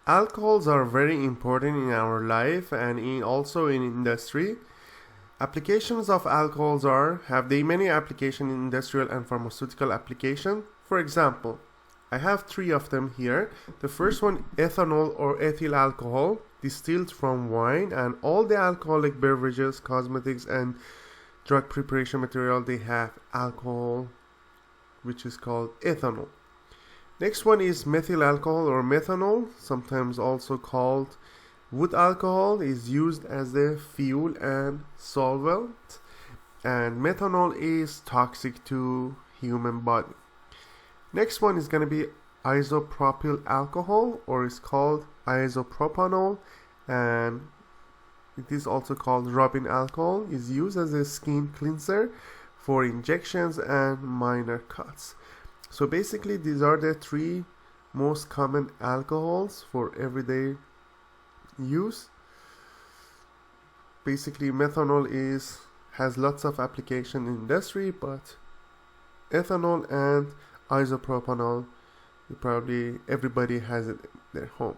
Alcohols are very important in our life and also in industry. Applications of alcohols have many applications in industrial and pharmaceutical application. For example, I have three of them here. The first one, ethanol or ethyl alcohol, distilled from wine, and all the alcoholic beverages, cosmetics, and drug preparation material, they have alcohol, which is called ethanol. Next one is methyl alcohol or methanol, sometimes also called wood alcohol, is used as a fuel and solvent, and methanol is toxic to human body. Next one is going to be isopropyl alcohol, or is called isopropanol, and it is also called rubbing alcohol, is used as a skin cleanser for injections and minor cuts. So basically these are the three most common alcohols for everyday use. Basically methanol has lots of application in industry, but ethanol and isopropanol, probably everybody has it in their homes.